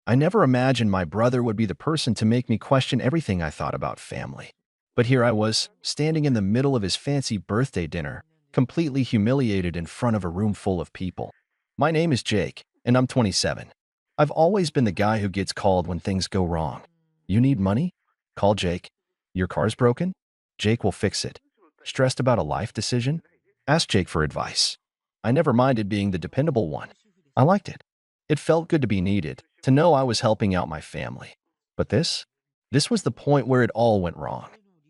I never imagined my brother would be the person to make me question everything I thought about family. But here I was, standing in the middle of his fancy birthday dinner, completely humiliated in front of a room full of people. My name is Jake, and I'm 27. I've always been the guy who gets called when things go wrong. You need money? Call Jake. Your car's broken? Jake will fix it. Stressed about a life decision? Ask Jake for advice. I never minded being the dependable one. I liked it. It felt good to be needed, to know I was helping out my family. But this was the point where it all went wrong.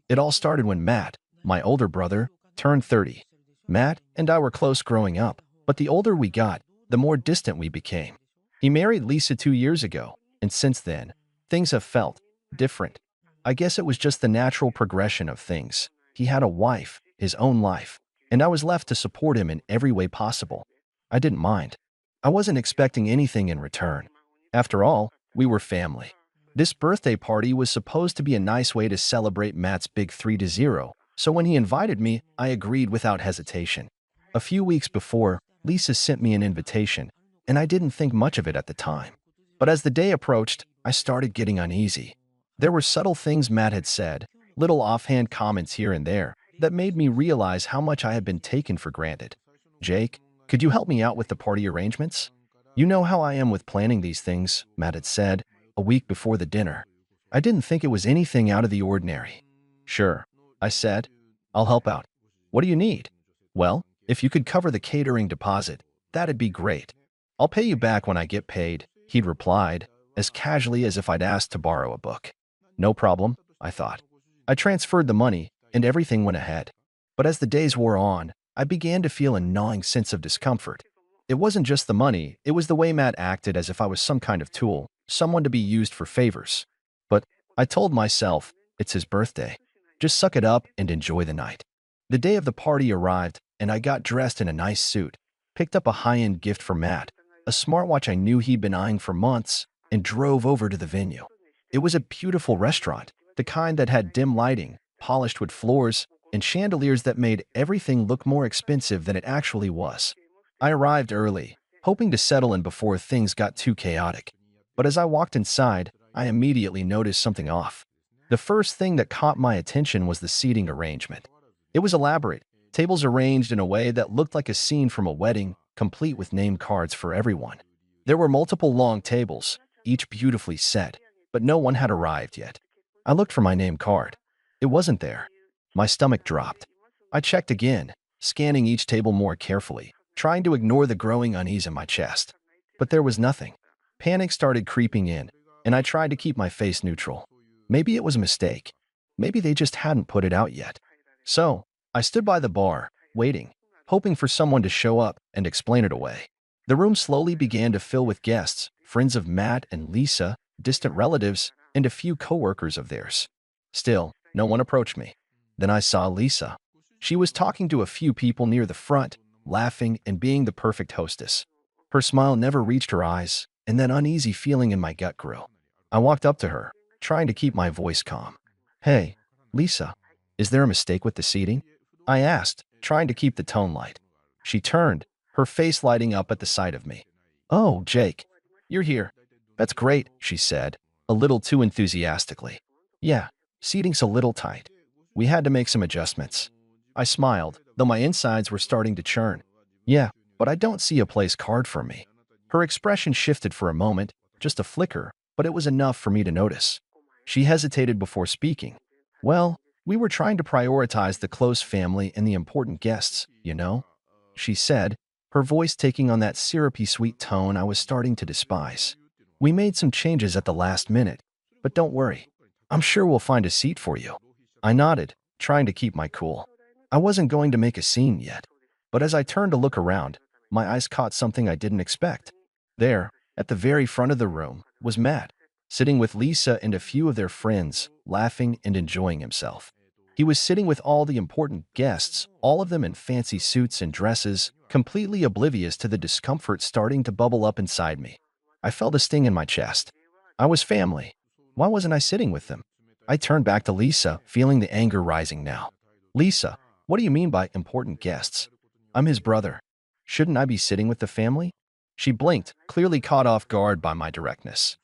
It all started when Matt, my older brother, turned 30. Matt and I were close growing up, but the older we got, the more distant we became. He married Lisa 2 years ago, and since then, things have felt different. I guess it was just the natural progression of things. He had a wife, his own life, and I was left to support him in every way possible. I didn't mind. I wasn't expecting anything in return. After all, we were family. This birthday party was supposed to be a nice way to celebrate Matt's big 3-0, so when he invited me, I agreed without hesitation. A few weeks before, Lisa sent me an invitation, and I didn't think much of it at the time. But as the day approached, I started getting uneasy. There were subtle things Matt had said, little offhand comments here and there, that made me realize how much I had been taken for granted. Jake, could you help me out with the party arrangements? You know how I am with planning these things, Matt had said, a week before the dinner. I didn't think it was anything out of the ordinary. Sure, I said. I'll help out. What do you need? Well, if you could cover the catering deposit, that'd be great. I'll pay you back when I get paid, he'd replied, as casually as if I'd asked to borrow a book. No problem, I thought. I transferred the money, and everything went ahead. But as the days wore on, I began to feel a gnawing sense of discomfort. It wasn't just the money, it was the way Matt acted as if I was some kind of tool, someone to be used for favors. But I told myself, it's his birthday. Just suck it up and enjoy the night. The day of the party arrived, and I got dressed in a nice suit, picked up a high-end gift for Matt, a smartwatch I knew he'd been eyeing for months, and drove over to the venue. It was a beautiful restaurant, the kind that had dim lighting, polished wood floors, and chandeliers that made everything look more expensive than it actually was. I arrived early, hoping to settle in before things got too chaotic. But as I walked inside, I immediately noticed something off. The first thing that caught my attention was the seating arrangement. It was elaborate, tables arranged in a way that looked like a scene from a wedding, complete with name cards for everyone. There were multiple long tables, each beautifully set, but no one had arrived yet. I looked for my name card. It wasn't there. My stomach dropped. I checked again, scanning each table more carefully, trying to ignore the growing unease in my chest. But there was nothing. Panic started creeping in, and I tried to keep my face neutral. Maybe it was a mistake. Maybe they just hadn't put it out yet. So, I stood by the bar, waiting, hoping for someone to show up and explain it away. The room slowly began to fill with guests, friends of Matt and Lisa, distant relatives, and a few coworkers of theirs. Still, no one approached me. Then I saw Lisa. She was talking to a few people near the front, laughing and being the perfect hostess. Her smile never reached her eyes, and that uneasy feeling in my gut grew. I walked up to her, trying to keep my voice calm. Hey, Lisa, is there a mistake with the seating? I asked, trying to keep the tone light. She turned, her face lighting up at the sight of me. Oh, Jake, you're here. That's great, she said, a little too enthusiastically. Yeah, seating's a little tight. We had to make some adjustments. I smiled, though my insides were starting to churn. Yeah, but I don't see a place card for me. Her expression shifted for a moment, just a flicker, but it was enough for me to notice. She hesitated before speaking. Well, we were trying to prioritize the close family and the important guests, you know, she said, her voice taking on that syrupy sweet tone I was starting to despise. We made some changes at the last minute, but don't worry. I'm sure we'll find a seat for you. I nodded, trying to keep my cool. I wasn't going to make a scene yet, but as I turned to look around, my eyes caught something I didn't expect. There, at the very front of the room, was Matt, sitting with Lisa and a few of their friends, laughing and enjoying himself. He was sitting with all the important guests, all of them in fancy suits and dresses, completely oblivious to the discomfort starting to bubble up inside me. I felt a sting in my chest. I was family. Why wasn't I sitting with them? I turned back to Lisa, feeling the anger rising now. Lisa, what do you mean by important guests? I'm his brother. Shouldn't I be sitting with the family? She blinked, clearly caught off guard by my directness.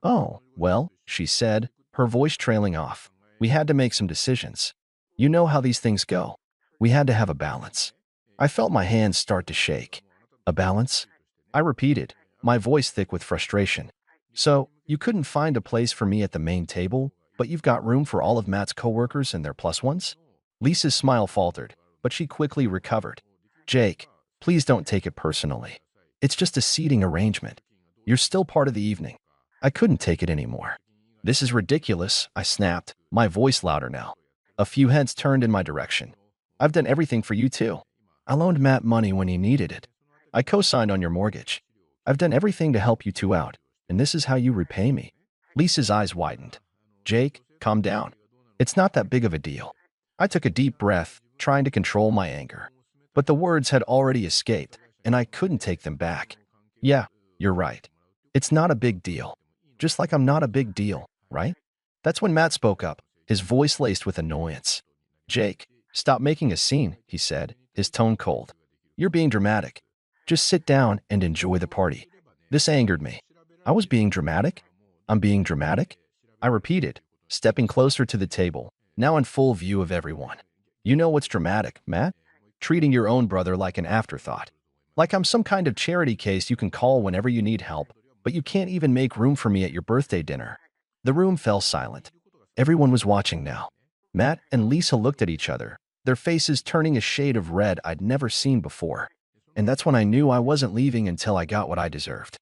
Oh, well, she said, her voice trailing off. We had to make some decisions. You know how these things go. We had to have a balance. I felt my hands start to shake. A balance? I repeated, my voice thick with frustration. So, you couldn't find a place for me at the main table, but you've got room for all of Matt's coworkers and their plus ones? Lisa's smile faltered, but she quickly recovered. Jake, please don't take it personally. It's just a seating arrangement. You're still part of the evening. I couldn't take it anymore. This is ridiculous, I snapped, my voice louder now. A few heads turned in my direction. I've done everything for you too. I loaned Matt money when he needed it. I co-signed on your mortgage. I've done everything to help you two out, and this is how you repay me. Lisa's eyes widened. Jake, calm down. It's not that big of a deal. I took a deep breath, trying to control my anger. But the words had already escaped, and I couldn't take them back. Yeah, you're right. It's not a big deal. Just like I'm not a big deal, right? That's when Matt spoke up, his voice laced with annoyance. Jake, stop making a scene, he said, his tone cold. You're being dramatic. Just sit down and enjoy the party. This angered me. I was being dramatic? I'm being dramatic? I repeated, stepping closer to the table, now in full view of everyone. You know what's dramatic, Matt? Treating your own brother like an afterthought. Like I'm some kind of charity case you can call whenever you need help, but you can't even make room for me at your birthday dinner. The room fell silent. Everyone was watching now. Matt and Lisa looked at each other, their faces turning a shade of red I'd never seen before. And that's when I knew I wasn't leaving until I got what I deserved.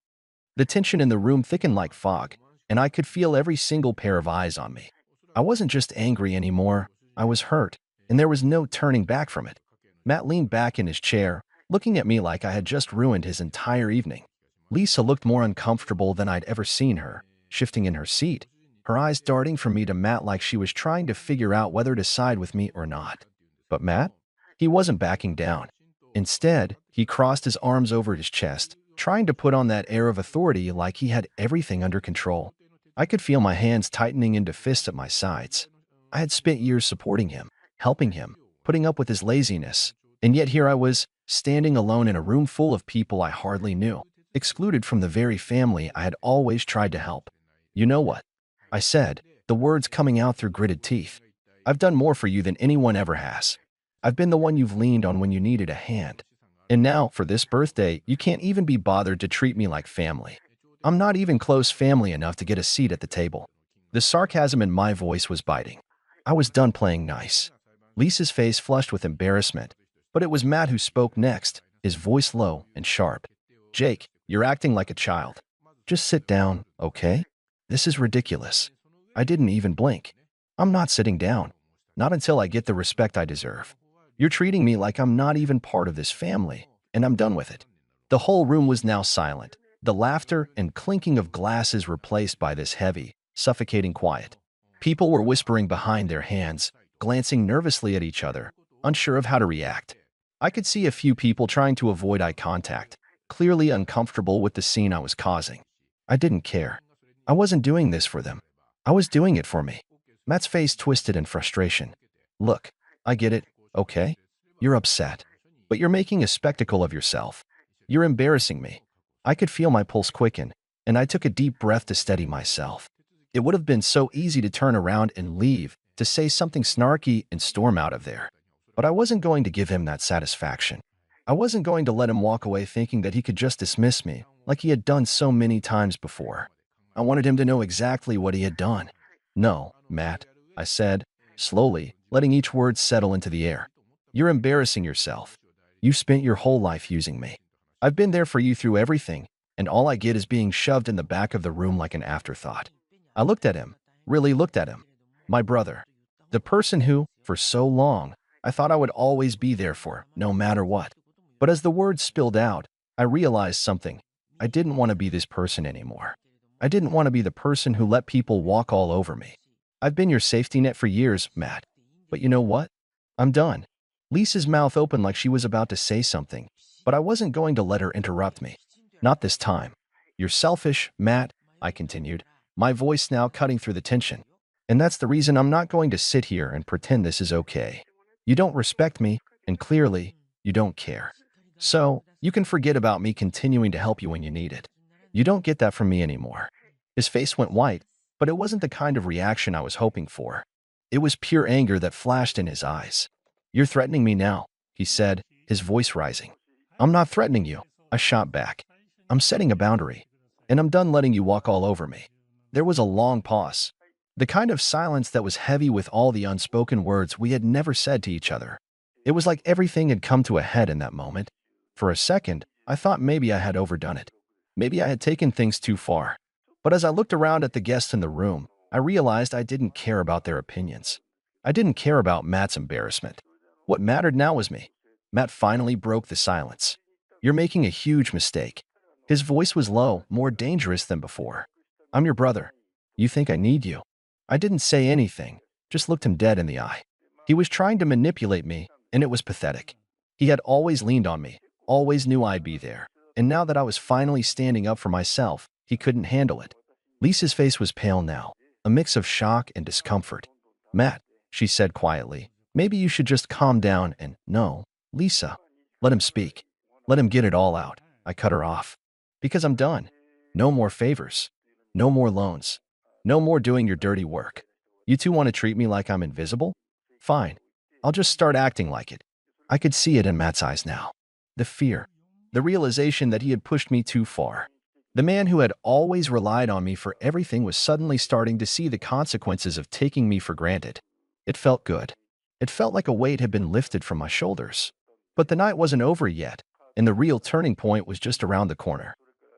The tension in the room thickened like fog, and I could feel every single pair of eyes on me. I wasn't just angry anymore, I was hurt, and there was no turning back from it. Matt leaned back in his chair, looking at me like I had just ruined his entire evening. Lisa looked more uncomfortable than I'd ever seen her, shifting in her seat, her eyes darting from me to Matt like she was trying to figure out whether to side with me or not. But Matt? He wasn't backing down. Instead, he crossed his arms over his chest, trying to put on that air of authority like he had everything under control. I could feel my hands tightening into fists at my sides. I had spent years supporting him, helping him, putting up with his laziness, and yet here I was, standing alone in a room full of people I hardly knew, excluded from the very family I had always tried to help. You know what? I said, the words coming out through gritted teeth. I've done more for you than anyone ever has. I've been the one you've leaned on when you needed a hand. And now, for this birthday, you can't even be bothered to treat me like family. I'm not even close family enough to get a seat at the table. The sarcasm in my voice was biting. I was done playing nice. Lisa's face flushed with embarrassment, but it was Matt who spoke next, his voice low and sharp. Jake, you're acting like a child. Just sit down, okay? This is ridiculous. I didn't even blink. I'm not sitting down. Not until I get the respect I deserve. You're treating me like I'm not even part of this family, and I'm done with it. The whole room was now silent, the laughter and clinking of glasses replaced by this heavy, suffocating quiet. People were whispering behind their hands, glancing nervously at each other, unsure of how to react. I could see a few people trying to avoid eye contact, clearly uncomfortable with the scene I was causing. I didn't care. I wasn't doing this for them. I was doing it for me. Matt's face twisted in frustration. Look, I get it, okay? You're upset. But you're making a spectacle of yourself. You're embarrassing me. I could feel my pulse quicken, and I took a deep breath to steady myself. It would have been so easy to turn around and leave, to say something snarky and storm out of there. But I wasn't going to give him that satisfaction. I wasn't going to let him walk away thinking that he could just dismiss me, like he had done so many times before. I wanted him to know exactly what he had done. No, Matt, I said, slowly, letting each word settle into the air. You're embarrassing yourself. You spent your whole life using me. I've been there for you through everything, and all I get is being shoved in the back of the room like an afterthought. I looked at him, really looked at him. My brother. The person who, for so long, I thought I would always be there for, no matter what. But as the words spilled out, I realized something. I didn't want to be this person anymore. I didn't want to be the person who let people walk all over me. I've been your safety net for years, Matt. But you know what? I'm done. Lisa's mouth opened like she was about to say something, but I wasn't going to let her interrupt me. Not this time. You're selfish, Matt, I continued, my voice now cutting through the tension. And that's the reason I'm not going to sit here and pretend this is okay. You don't respect me, and clearly, you don't care. So, you can forget about me continuing to help you when you need it. You don't get that from me anymore. His face went white, but it wasn't the kind of reaction I was hoping for. It was pure anger that flashed in his eyes. "You're threatening me now," he said, his voice rising. "I'm not threatening you," I shot back. "I'm setting a boundary, and I'm done letting you walk all over me." There was a long pause, the kind of silence that was heavy with all the unspoken words we had never said to each other. It was like everything had come to a head in that moment. For a second, I thought maybe I had overdone it. Maybe I had taken things too far. But as I looked around at the guests in the room, I realized I didn't care about their opinions. I didn't care about Matt's embarrassment. What mattered now was me. Matt finally broke the silence. "You're making a huge mistake." His voice was low, more dangerous than before. "I'm your brother. You think I need you." I didn't say anything, just looked him dead in the eye. He was trying to manipulate me, and it was pathetic. He had always leaned on me, always knew I'd be there. And now that I was finally standing up for myself, he couldn't handle it. Lisa's face was pale now, a mix of shock and discomfort. "Matt," she said quietly, "maybe you should just calm down and—" "No, Lisa. Let him speak. Let him get it all out." I cut her off. "Because I'm done. No more favors. No more loans. No more doing your dirty work. You two want to treat me like I'm invisible? Fine. I'll just start acting like it." I could see it in Matt's eyes now. The fear. The realization that he had pushed me too far. The man who had always relied on me for everything was suddenly starting to see the consequences of taking me for granted. It felt good. It felt like a weight had been lifted from my shoulders. But the night wasn't over yet, and the real turning point was just around the corner.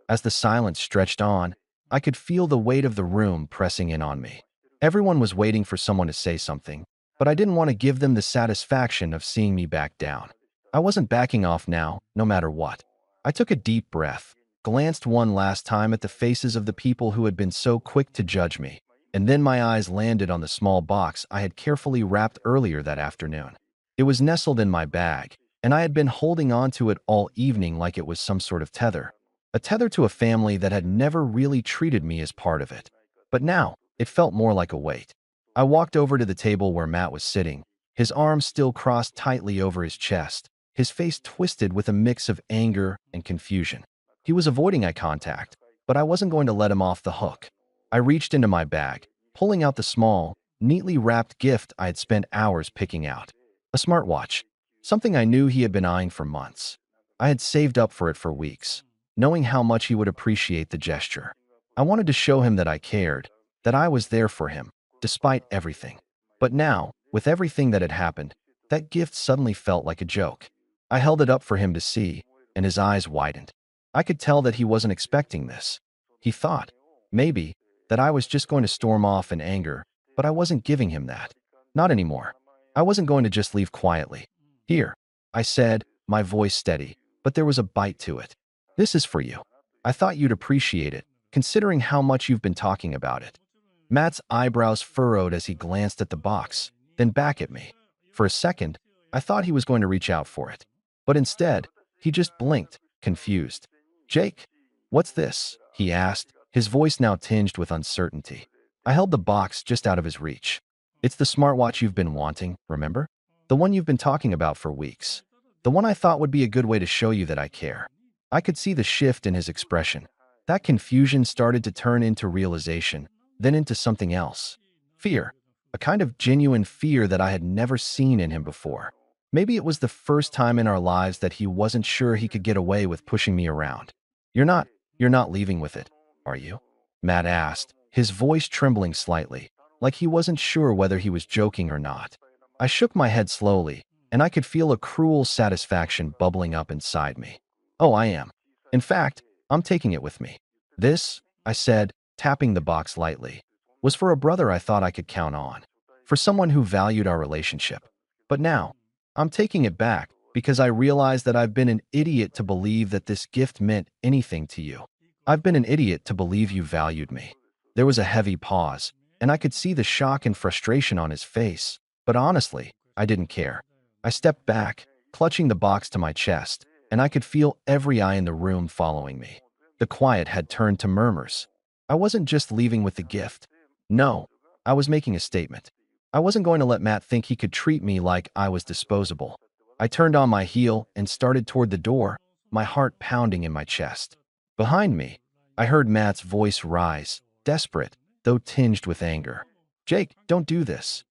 As the silence stretched on, I could feel the weight of the room pressing in on me. Everyone was waiting for someone to say something, but I didn't want to give them the satisfaction of seeing me back down. I wasn't backing off now, no matter what. I took a deep breath, glanced one last time at the faces of the people who had been so quick to judge me, and then my eyes landed on the small box I had carefully wrapped earlier that afternoon. It was nestled in my bag, and I had been holding on to it all evening like it was some sort of tether. A tether to a family that had never really treated me as part of it. But now, it felt more like a weight. I walked over to the table where Matt was sitting, his arms still crossed tightly over his chest, his face twisted with a mix of anger and confusion. He was avoiding eye contact, but I wasn't going to let him off the hook. I reached into my bag, pulling out the small, neatly wrapped gift I had spent hours picking out. A smartwatch, something I knew he had been eyeing for months. I had saved up for it for weeks, knowing how much he would appreciate the gesture. I wanted to show him that I cared, that I was there for him, despite everything. But now, with everything that had happened, that gift suddenly felt like a joke. I held it up for him to see, and his eyes widened. I could tell that he wasn't expecting this. He thought, maybe, that I was just going to storm off in anger, but I wasn't giving him that. Not anymore. I wasn't going to just leave quietly. "Here," I said, my voice steady, but there was a bite to it. "This is for you. I thought you'd appreciate it, considering how much you've been talking about it." Matt's eyebrows furrowed as he glanced at the box, then back at me. For a second, I thought he was going to reach out for it. But instead, he just blinked, confused. "Jake, what's this?" he asked, his voice now tinged with uncertainty. I held the box just out of his reach. "It's the smartwatch you've been wanting, remember? The one you've been talking about for weeks. The one I thought would be a good way to show you that I care." I could see the shift in his expression. That confusion started to turn into realization, then into something else. Fear. A kind of genuine fear that I had never seen in him before. Maybe it was the first time in our lives that he wasn't sure he could get away with pushing me around. You're not leaving with it, are you?" Matt asked, his voice trembling slightly, like he wasn't sure whether he was joking or not. I shook my head slowly, and I could feel a cruel satisfaction bubbling up inside me. "Oh, I am. In fact, I'm taking it with me. This," I said, tapping the box lightly, "was for a brother I thought I could count on, for someone who valued our relationship. But now, I'm taking it back because I realize that I've been an idiot to believe that this gift meant anything to you. I've been an idiot to believe you valued me." There was a heavy pause, and I could see the shock and frustration on his face, but honestly, I didn't care. I stepped back, clutching the box to my chest, and I could feel every eye in the room following me. The quiet had turned to murmurs. I wasn't just leaving with the gift. No, I was making a statement. I wasn't going to let Matt think he could treat me like I was disposable. I turned on my heel and started toward the door, my heart pounding in my chest. Behind me, I heard Matt's voice rise, desperate, though tinged with anger. "Jake, don't do this."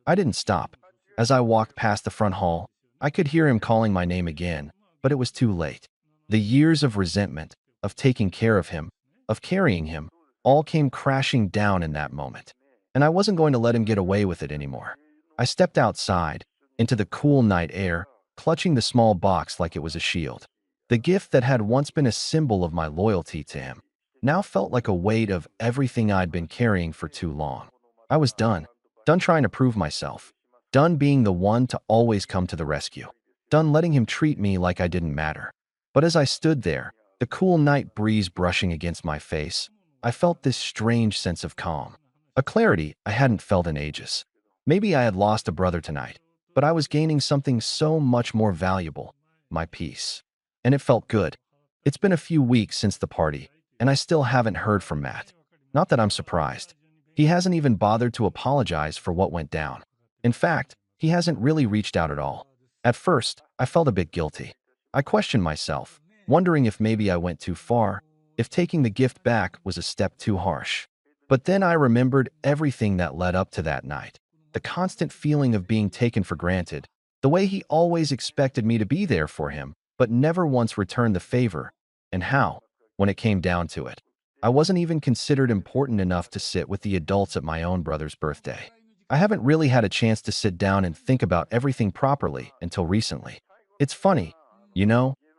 I didn't stop. As I walked past the front hall, I could hear him calling my name again, but it was too late. The years of resentment, of taking care of him, of carrying him, all came crashing down in that moment. And I wasn't going to let him get away with it anymore. I stepped outside, into the cool night air, clutching the small box like it was a shield. The gift that had once been a symbol of my loyalty to him now felt like a weight of everything I'd been carrying for too long. I was done. Done trying to prove myself. Done being the one to always come to the rescue. Done letting him treat me like I didn't matter. But as I stood there, the cool night breeze brushing against my face, I felt this strange sense of calm. A clarity I hadn't felt in ages. Maybe I had lost a brother tonight, but I was gaining something so much more valuable, my peace. And it felt good. It's been a few weeks since the party, and I still haven't heard from Matt. Not that I'm surprised. He hasn't even bothered to apologize for what went down. In fact, he hasn't really reached out at all. At first, I felt a bit guilty. I questioned myself, wondering if maybe I went too far, if taking the gift back was a step too harsh. But then I remembered everything that led up to that night. The constant feeling of being taken for granted, the way he always expected me to be there for him, but never once returned the favor, and how, when it came down to it, I wasn't even considered important enough to sit with the adults at my own brother's birthday. I haven't really had a chance to sit down and think about everything properly until recently. It's funny,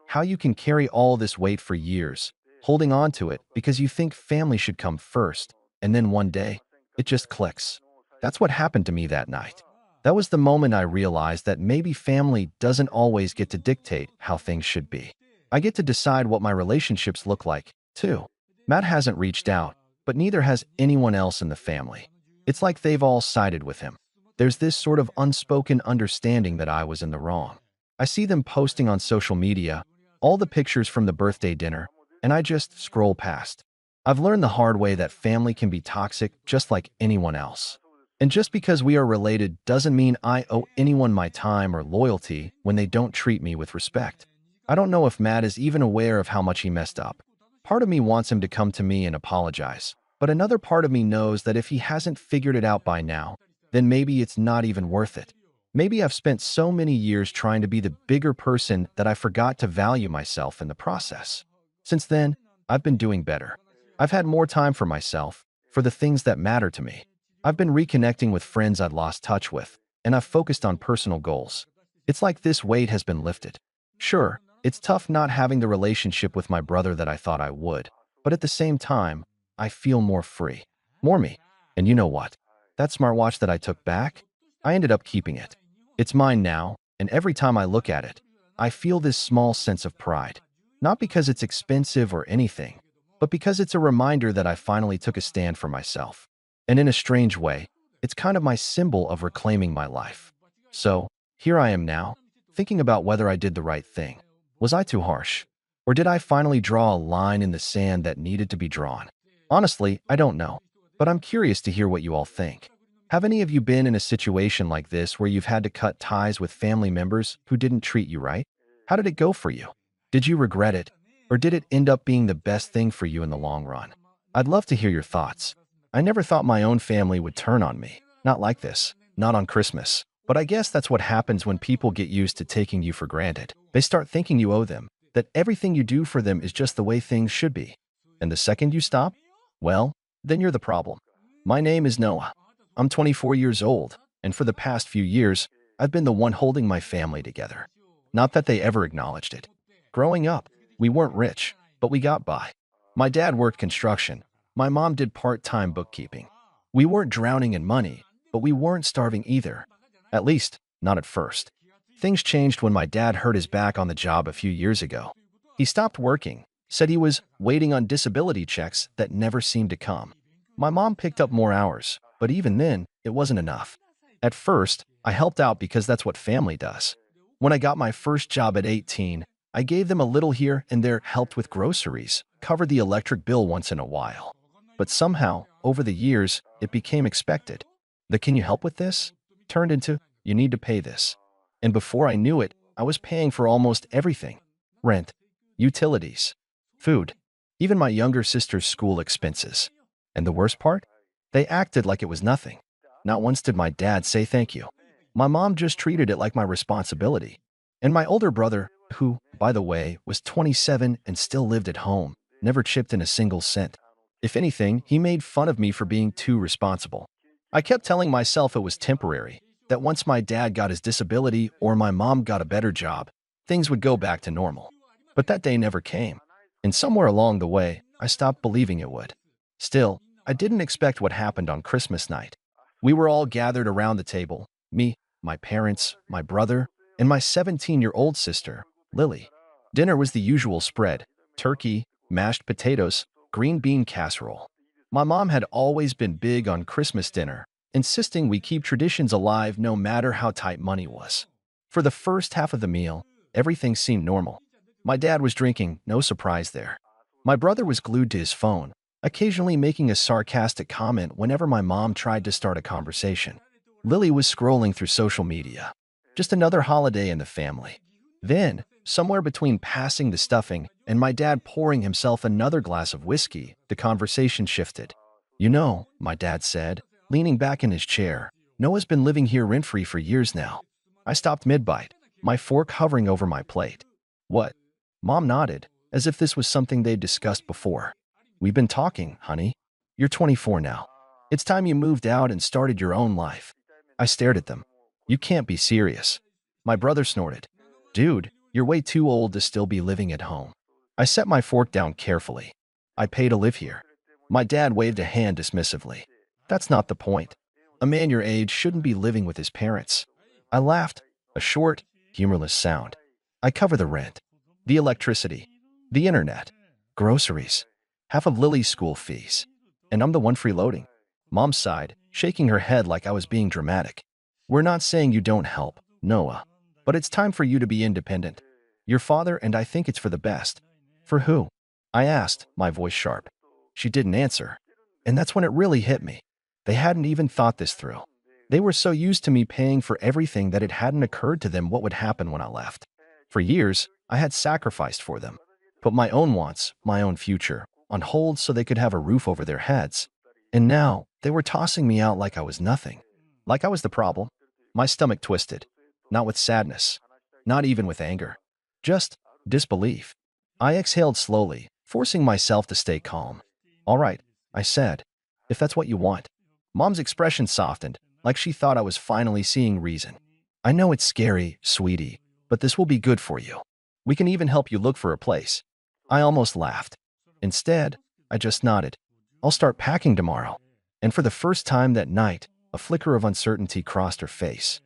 how you can carry all this weight for years, holding on to it because you think family should come first, and then one day, it just clicks. That's what happened to me that night. That was the moment I realized that maybe family doesn't always get to dictate how things should be. I get to decide what my relationships look like, too. Matt hasn't reached out, but neither has anyone else in the family. It's like they've all sided with him. There's this sort of unspoken understanding that I was in the wrong. I see them posting on social media, all the pictures from the birthday dinner, and I just scroll past. I've learned the hard way that family can be toxic just like anyone else. And just because we are related doesn't mean I owe anyone my time or loyalty when they don't treat me with respect. I don't know if Matt is even aware of how much he messed up. Part of me wants him to come to me and apologize, but another part of me knows that if he hasn't figured it out by now, then maybe it's not even worth it. Maybe I've spent so many years trying to be the bigger person that I forgot to value myself in the process. Since then, I've been doing better. I've had more time for myself, for the things that matter to me. I've been reconnecting with friends I'd lost touch with, and I've focused on personal goals. It's like this weight has been lifted. Sure, it's tough not having the relationship with my brother that I thought I would, but at the same time, I feel more free, more me. And you know what? That smartwatch that I took back, I ended up keeping it. It's mine now, and every time I look at it, I feel this small sense of pride. Not because it's expensive or anything, but because it's a reminder that I finally took a stand for myself. And in a strange way, it's kind of my symbol of reclaiming my life. So, here I am now, thinking about whether I did the right thing. Was I too harsh? Or did I finally draw a line in the sand that needed to be drawn? Honestly, I don't know, but I'm curious to hear what you all think. Have any of you been in a situation like this where you've had to cut ties with family members who didn't treat you right? How did it go for you? Did you regret it? Or did it end up being the best thing for you in the long run? I'd love to hear your thoughts. I never thought my own family would turn on me. Not like this. Not on Christmas. But I guess that's what happens when people get used to taking you for granted. They start thinking you owe them, that everything you do for them is just the way things should be. And the second you stop, well, then you're the problem. My name is Noah. I'm 24 years old, and for the past few years, I've been the one holding my family together. Not that they ever acknowledged it. Growing up, we weren't rich, but we got by. My dad worked construction. My mom did part-time bookkeeping. We weren't drowning in money, but we weren't starving either. At least, not at first. Things changed when my dad hurt his back on the job a few years ago. He stopped working, said he was waiting on disability checks that never seemed to come. My mom picked up more hours, but even then, it wasn't enough. At first, I helped out because that's what family does. When I got my first job at 18, I gave them a little here and there, helped with groceries, covered the electric bill once in a while. But somehow, over the years, it became expected. The "can you help with this?" turned into "you need to pay this." And before I knew it, I was paying for almost everything. Rent, utilities, food, even my younger sister's school expenses. And the worst part? They acted like it was nothing. Not once did my dad say thank you. My mom just treated it like my responsibility. And my older brother, who, by the way, was 27 and still lived at home, never chipped in a single cent. If anything, he made fun of me for being too responsible. I kept telling myself it was temporary, that once my dad got his disability or my mom got a better job, things would go back to normal. But that day never came. And somewhere along the way, I stopped believing it would. Still, I didn't expect what happened on Christmas night. We were all gathered around the table, me, my parents, my brother, and my 17-year-old sister, Lily. Dinner was the usual spread: turkey, mashed potatoes, green bean casserole. My mom had always been big on Christmas dinner, insisting we keep traditions alive no matter how tight money was. For the first half of the meal, everything seemed normal. My dad was drinking, no surprise there. My brother was glued to his phone, occasionally making a sarcastic comment whenever my mom tried to start a conversation. Lily was scrolling through social media. Just another holiday in the family. Then, somewhere between passing the stuffing and my dad pouring himself another glass of whiskey, the conversation shifted. "You know," my dad said, leaning back in his chair, "Noah's been living here rent-free for years now." I stopped mid-bite, my fork hovering over my plate. "What?" Mom nodded, as if this was something they'd discussed before. "We've been talking, honey. You're 24 now. It's time you moved out and started your own life." I stared at them. "You can't be serious." My brother snorted. "Dude, you're way too old to still be living at home." I set my fork down carefully. "I pay to live here." My dad waved a hand dismissively. "That's not the point. A man your age shouldn't be living with his parents." I laughed, a short, humorless sound. "I cover the rent, the electricity, the internet, groceries, half of Lily's school fees, and I'm the one freeloading." Mom sighed, shaking her head like I was being dramatic. "We're not saying you don't help, Noah, but it's time for you to be independent. Your father and I think it's for the best." "For who?" I asked, my voice sharp. She didn't answer. And that's when it really hit me. They hadn't even thought this through. They were so used to me paying for everything that it hadn't occurred to them what would happen when I left. For years, I had sacrificed for them, put my own wants, my own future, on hold so they could have a roof over their heads. And now, they were tossing me out like I was nothing. Like I was the problem. My stomach twisted. Not with sadness. Not even with anger. Just disbelief. I exhaled slowly, forcing myself to stay calm. "All right," I said, "if that's what you want." Mom's expression softened, like she thought I was finally seeing reason. "I know it's scary, sweetie, but this will be good for you. We can even help you look for a place." I almost laughed. Instead, I just nodded. "I'll start packing tomorrow." And for the first time that night, a flicker of uncertainty crossed her face.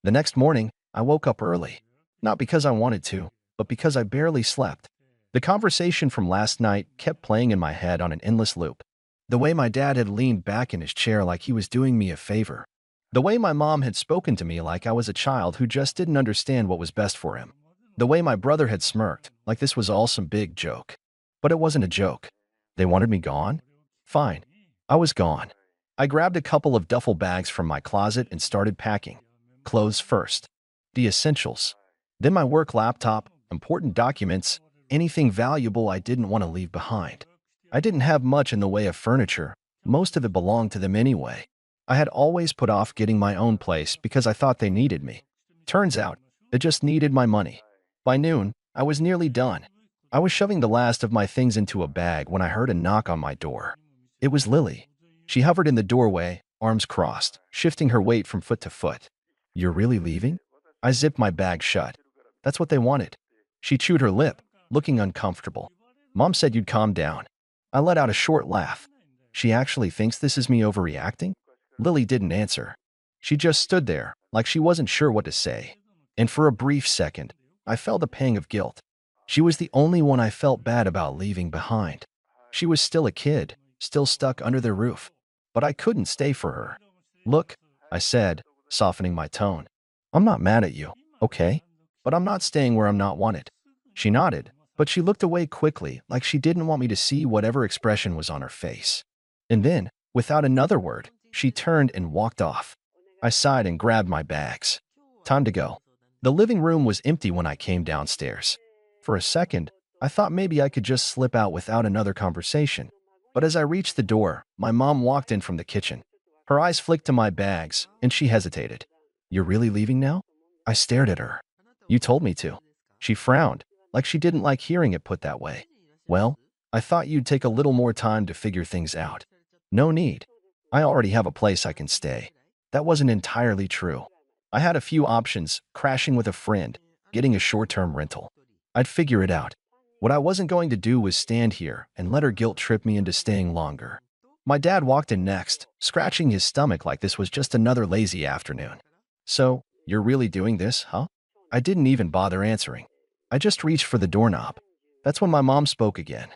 The next morning, I woke up early. Not because I wanted to, but because I barely slept. The conversation from last night kept playing in my head on an endless loop. The way my dad had leaned back in his chair like he was doing me a favor. The way my mom had spoken to me like I was a child who just didn't understand what was best for him. The way my brother had smirked, like this was all some big joke. But it wasn't a joke. They wanted me gone? Fine. I was gone. I grabbed a couple of duffel bags from my closet and started packing. Clothes first. The essentials. Then my work laptop, important documents, anything valuable I didn't want to leave behind. I didn't have much in the way of furniture. Most of it belonged to them anyway. I had always put off getting my own place because I thought they needed me. Turns out, they just needed my money. By noon, I was nearly done. I was shoving the last of my things into a bag when I heard a knock on my door. It was Lily. She hovered in the doorway, arms crossed, shifting her weight from foot to foot. "You're really leaving?" I zipped my bag shut. "That's what they wanted." She chewed her lip, looking uncomfortable. "Mom said you'd calm down." I let out a short laugh. "She actually thinks this is me overreacting?" Lily didn't answer. She just stood there, like she wasn't sure what to say. And for a brief second, I felt a pang of guilt. She was the only one I felt bad about leaving behind. She was still a kid, still stuck under their roof. But I couldn't stay for her. "Look," I said, softening my tone. "I'm not mad at you, okay? But I'm not staying where I'm not wanted." She nodded, but she looked away quickly like she didn't want me to see whatever expression was on her face. And then, without another word, she turned and walked off. I sighed and grabbed my bags. Time to go. The living room was empty when I came downstairs. For a second, I thought maybe I could just slip out without another conversation. But as I reached the door, my mom walked in from the kitchen. Her eyes flicked to my bags, and she hesitated. "You're really leaving now?" I stared at her. "You told me to." She frowned, like she didn't like hearing it put that way. "Well, I thought you'd take a little more time to figure things out." "No need. I already have a place I can stay." That wasn't entirely true. I had a few options: crashing with a friend, getting a short-term rental. I'd figure it out. What I wasn't going to do was stand here and let her guilt trip me into staying longer. My dad walked in next, scratching his stomach like this was just another lazy afternoon. "So, you're really doing this, huh?" I didn't even bother answering. I just reached for the doorknob. That's when my mom spoke again.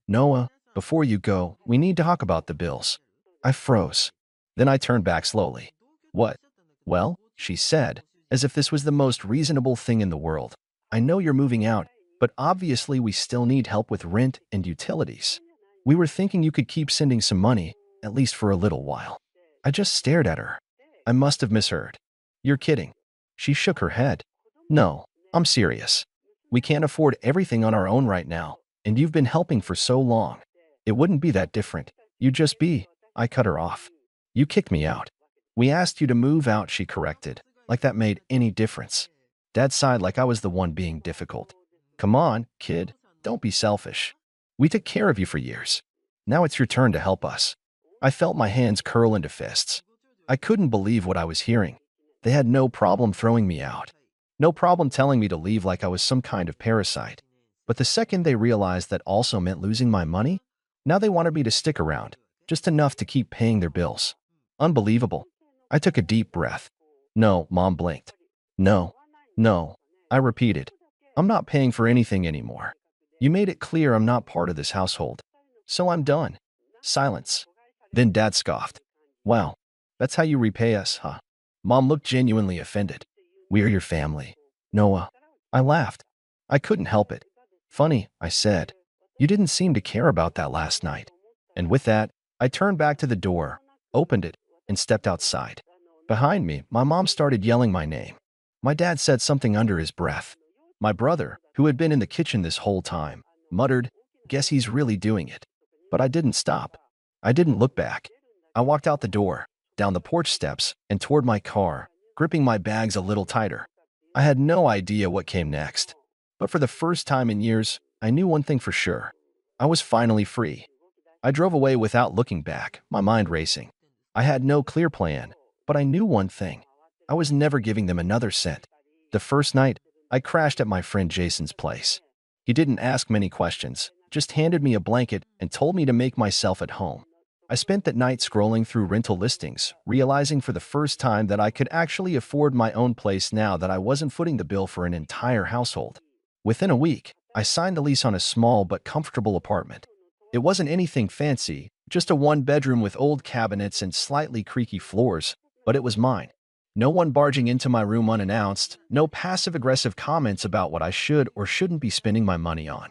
"Noah, before you go, we need to talk about the bills." I froze. Then I turned back slowly. "What?" "Well," she said, as if this was the most reasonable thing in the world. "I know you're moving out, but obviously we still need help with rent and utilities. We were thinking you could keep sending some money, at least for a little while." I just stared at her. I must have misheard. "You're kidding." She shook her head. "No, I'm serious. We can't afford everything on our own right now, and you've been helping for so long. It wouldn't be that different. You'd just be—" I cut her off. "You kicked me out." "We asked you to move out," she corrected, like that made any difference. Dad sighed like I was the one being difficult. "Come on, kid, don't be selfish. We took care of you for years. Now it's your turn to help us." I felt my hands curl into fists. I couldn't believe what I was hearing. They had no problem throwing me out. No problem telling me to leave like I was some kind of parasite. But the second they realized that also meant losing my money, now they wanted me to stick around, just enough to keep paying their bills. Unbelievable. I took a deep breath. "No," Mom blinked. "No. No." I repeated. "I'm not paying for anything anymore. You made it clear I'm not part of this household. So I'm done." Silence. Then Dad scoffed. "Wow, that's how you repay us, huh?" Mom looked genuinely offended. "We're your family, Noah." I laughed. I couldn't help it. "Funny," I said. "You didn't seem to care about that last night." And with that, I turned back to the door, opened it, and stepped outside. Behind me, my mom started yelling my name. My dad said something under his breath. My brother, who had been in the kitchen this whole time, muttered, "Guess he's really doing it." But I didn't stop. I didn't look back. I walked out the door, down the porch steps, and toward my car, gripping my bags a little tighter. I had no idea what came next. But for the first time in years, I knew one thing for sure. I was finally free. I drove away without looking back, my mind racing. I had no clear plan, but I knew one thing. I was never giving them another cent. The first night, I crashed at my friend Jason's place. He didn't ask many questions, just handed me a blanket and told me to make myself at home. I spent that night scrolling through rental listings, realizing for the first time that I could actually afford my own place now that I wasn't footing the bill for an entire household. Within a week, I signed the lease on a small but comfortable apartment. It wasn't anything fancy, just a one-bedroom with old cabinets and slightly creaky floors, but it was mine. No one barging into my room unannounced, no passive-aggressive comments about what I should or shouldn't be spending my money on.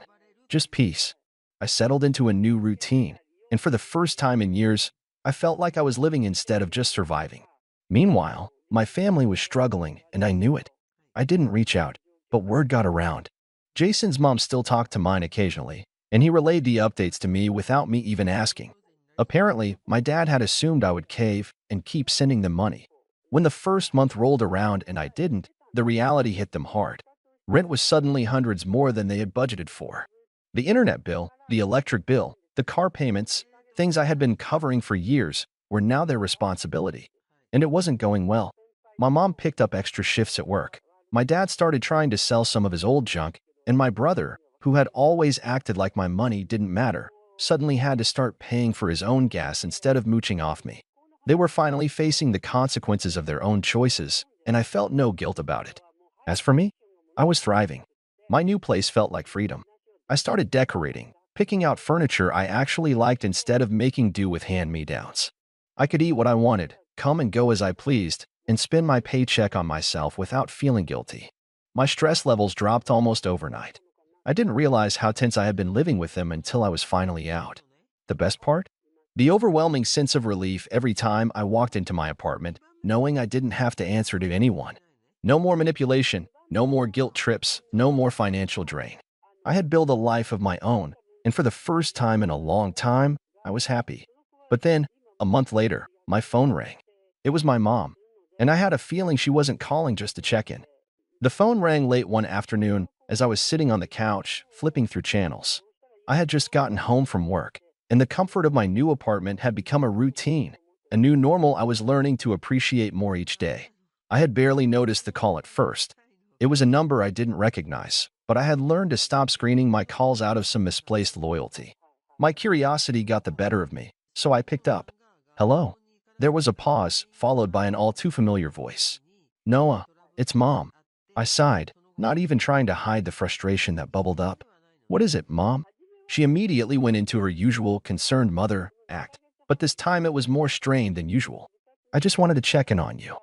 Just peace. I settled into a new routine, and for the first time in years, I felt like I was living instead of just surviving. Meanwhile, my family was struggling, and I knew it. I didn't reach out, but word got around. Jason's mom still talked to mine occasionally, and he relayed the updates to me without me even asking. Apparently, my dad had assumed I would cave and keep sending them money. When the first month rolled around and I didn't, the reality hit them hard. Rent was suddenly hundreds more than they had budgeted for. The internet bill, the electric bill, the car payments, things I had been covering for years, were now their responsibility. And it wasn't going well. My mom picked up extra shifts at work. My dad started trying to sell some of his old junk, and my brother, who had always acted like my money didn't matter, suddenly had to start paying for his own gas instead of mooching off me. They were finally facing the consequences of their own choices, and I felt no guilt about it. As for me, I was thriving. My new place felt like freedom. I started decorating, picking out furniture I actually liked instead of making do with hand-me-downs. I could eat what I wanted, come and go as I pleased, and spend my paycheck on myself without feeling guilty. My stress levels dropped almost overnight. I didn't realize how tense I had been living with them until I was finally out. The best part? The overwhelming sense of relief every time I walked into my apartment, knowing I didn't have to answer to anyone. No more manipulation, no more guilt trips, no more financial drain. I had built a life of my own, and for the first time in a long time, I was happy. But then, a month later, my phone rang. It was my mom, and I had a feeling she wasn't calling just to check in. The phone rang late one afternoon as I was sitting on the couch, flipping through channels. I had just gotten home from work, and the comfort of my new apartment had become a routine, a new normal I was learning to appreciate more each day. I had barely noticed the call at first. It was a number I didn't recognize, but I had learned to stop screening my calls out of some misplaced loyalty. My curiosity got the better of me, so I picked up. Hello. There was a pause, followed by an all-too-familiar voice. Noah, it's Mom. I sighed, not even trying to hide the frustration that bubbled up. What is it, Mom? She immediately went into her usual concerned mother act, but this time it was more strained than usual. I just wanted to check in on you.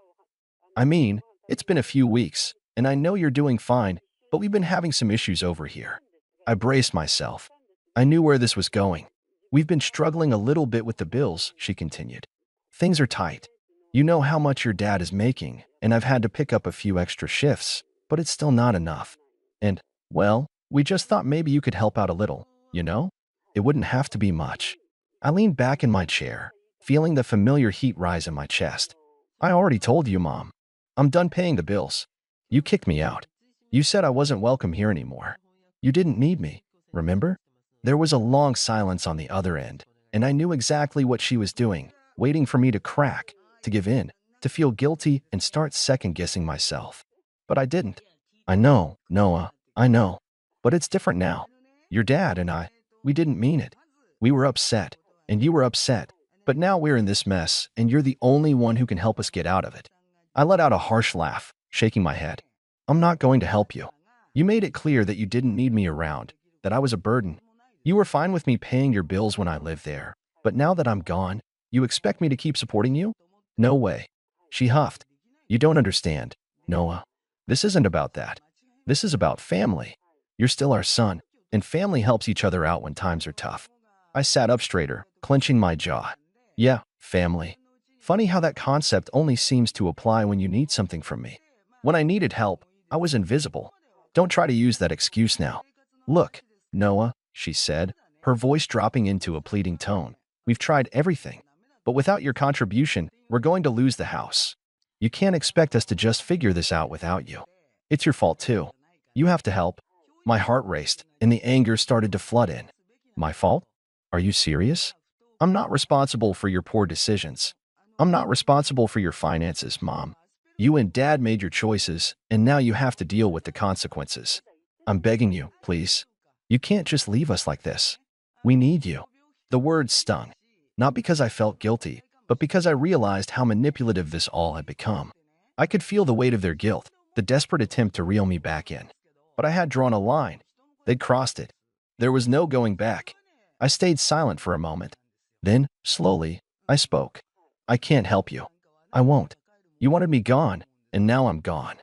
I mean, it's been a few weeks, and I know you're doing fine, but we've been having some issues over here. I braced myself. I knew where this was going. We've been struggling a little bit with the bills, she continued. Things are tight. You know how much your dad is making, and I've had to pick up a few extra shifts, but it's still not enough. And, well, we just thought maybe you could help out a little, you know? It wouldn't have to be much. I leaned back in my chair, feeling the familiar heat rise in my chest. I already told you, Mom. I'm done paying the bills. You kicked me out. You said I wasn't welcome here anymore. You didn't need me, remember? There was a long silence on the other end, and I knew exactly what she was doing, waiting for me to crack, to give in, to feel guilty and start second-guessing myself. But I didn't. I know, Noah, I know. But it's different now. Your dad and I, we didn't mean it. We were upset, and you were upset. But now we're in this mess, and you're the only one who can help us get out of it. I let out a harsh laugh, shaking my head. I'm not going to help you. You made it clear that you didn't need me around, that I was a burden. You were fine with me paying your bills when I lived there. But now that I'm gone, you expect me to keep supporting you? No way. She huffed. You don't understand, Noah. This isn't about that. This is about family. You're still our son, and family helps each other out when times are tough. I sat up straighter, clenching my jaw. Yeah, family. Funny how that concept only seems to apply when you need something from me. When I needed help, I was invisible. Don't try to use that excuse now. Look, Noah, she said, her voice dropping into a pleading tone. We've tried everything. But without your contribution, we're going to lose the house. You can't expect us to just figure this out without you. It's your fault too. You have to help. My heart raced, and the anger started to flood in. My fault? Are you serious? I'm not responsible for your poor decisions. I'm not responsible for your finances, Mom. You and Dad made your choices, and now you have to deal with the consequences. I'm begging you, please. You can't just leave us like this. We need you. The words stung, not because I felt guilty, but because I realized how manipulative this all had become. I could feel the weight of their guilt, the desperate attempt to reel me back in. But I had drawn a line. They'd crossed it. There was no going back. I stayed silent for a moment. Then, slowly, I spoke. I can't help you. I won't. You wanted me gone, and now I'm gone.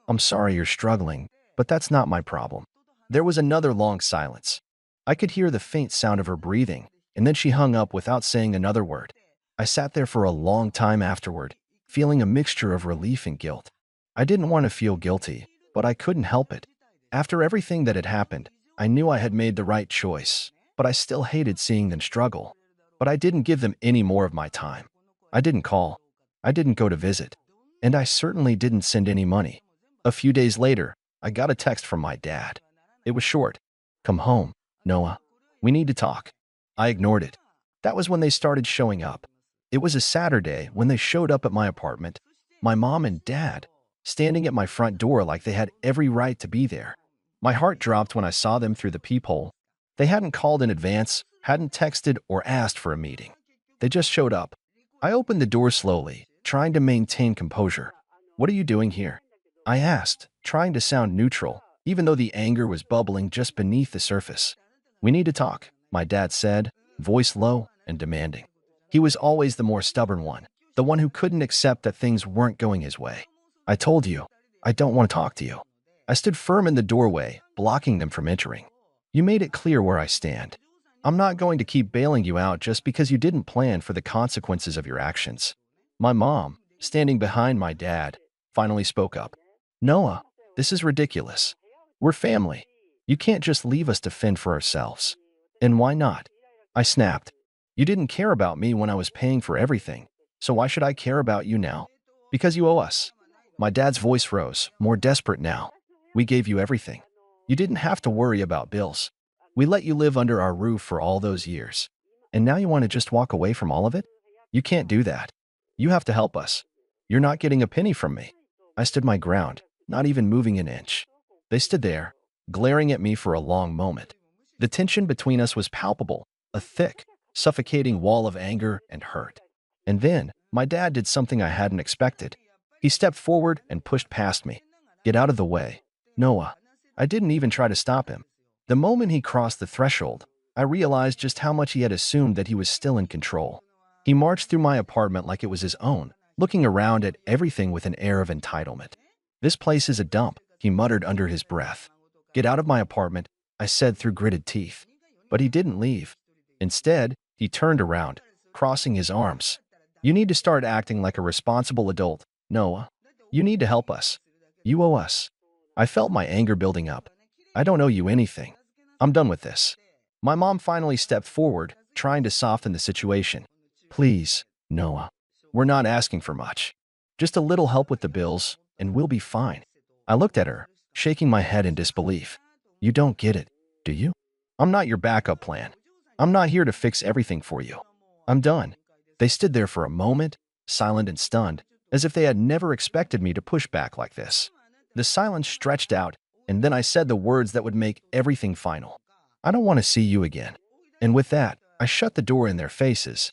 I'm sorry you're struggling, but that's not my problem. There was another long silence. I could hear the faint sound of her breathing, and then she hung up without saying another word. I sat there for a long time afterward, feeling a mixture of relief and guilt. I didn't want to feel guilty, but I couldn't help it. After everything that had happened, I knew I had made the right choice, but I still hated seeing them struggle. But I didn't give them any more of my time. I didn't call. I didn't go to visit. And I certainly didn't send any money. A few days later, I got a text from my dad. It was short. Come home, Noah. We need to talk. I ignored it. That was when they started showing up. It was a Saturday when they showed up at my apartment. My mom and dad, standing at my front door like they had every right to be there. My heart dropped when I saw them through the peephole. They hadn't called in advance, hadn't texted or asked for a meeting. They just showed up. I opened the door slowly, trying to maintain composure. What are you doing here? I asked, trying to sound neutral, even though the anger was bubbling just beneath the surface. We need to talk, my dad said, voice low and demanding. He was always the more stubborn one, the one who couldn't accept that things weren't going his way. I told you, I don't want to talk to you. I stood firm in the doorway, blocking them from entering. You made it clear where I stand. I'm not going to keep bailing you out just because you didn't plan for the consequences of your actions. My mom, standing behind my dad, finally spoke up. Noah, this is ridiculous. We're family. You can't just leave us to fend for ourselves. And why not? I snapped. You didn't care about me when I was paying for everything, so why should I care about you now? Because you owe us. My dad's voice rose, more desperate now. We gave you everything. You didn't have to worry about bills. We let you live under our roof for all those years. And now you want to just walk away from all of it? You can't do that. You have to help us. You're not getting a penny from me. I stood my ground, not even moving an inch. They stood there, glaring at me for a long moment. The tension between us was palpable, a thick, suffocating wall of anger and hurt. And then, my dad did something I hadn't expected. He stepped forward and pushed past me. Get out of the way, Noah. I didn't even try to stop him. The moment he crossed the threshold, I realized just how much he had assumed that he was still in control. He marched through my apartment like it was his own, looking around at everything with an air of entitlement. This place is a dump, he muttered under his breath. Get out of my apartment, I said through gritted teeth. But he didn't leave. Instead, he turned around, crossing his arms. You need to start acting like a responsible adult, Noah. You need to help us. You owe us. I felt my anger building up. I don't owe you anything. I'm done with this. My mom finally stepped forward, trying to soften the situation. Please, Noah. We're not asking for much. Just a little help with the bills, and we'll be fine. I looked at her, shaking my head in disbelief. You don't get it, do you? I'm not your backup plan. I'm not here to fix everything for you. I'm done. They stood there for a moment, silent and stunned, as if they had never expected me to push back like this. The silence stretched out, and then I said the words that would make everything final. I don't want to see you again. And with that, I shut the door in their faces.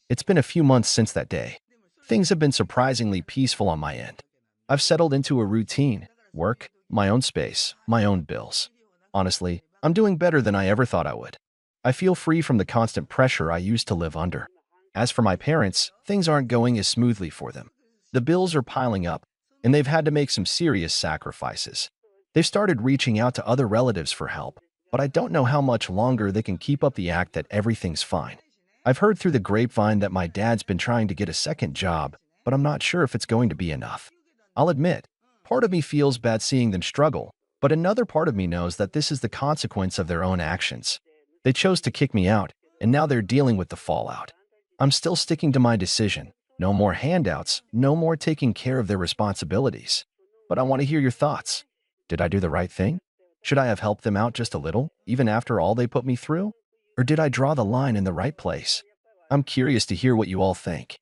It's been a few months since that day. Things have been surprisingly peaceful on my end. I've settled into a routine, work, my own space, my own bills. Honestly, I'm doing better than I ever thought I would. I feel free from the constant pressure I used to live under. As for my parents, things aren't going as smoothly for them. The bills are piling up, and they've had to make some serious sacrifices. They've started reaching out to other relatives for help, but I don't know how much longer they can keep up the act that everything's fine. I've heard through the grapevine that my dad's been trying to get a second job, but I'm not sure if it's going to be enough. I'll admit, part of me feels bad seeing them struggle, but another part of me knows that this is the consequence of their own actions. They chose to kick me out, and now they're dealing with the fallout. I'm still sticking to my decision. No more handouts, no more taking care of their responsibilities. But I want to hear your thoughts. Did I do the right thing? Should I have helped them out just a little, even after all they put me through? Or did I draw the line in the right place? I'm curious to hear what you all think.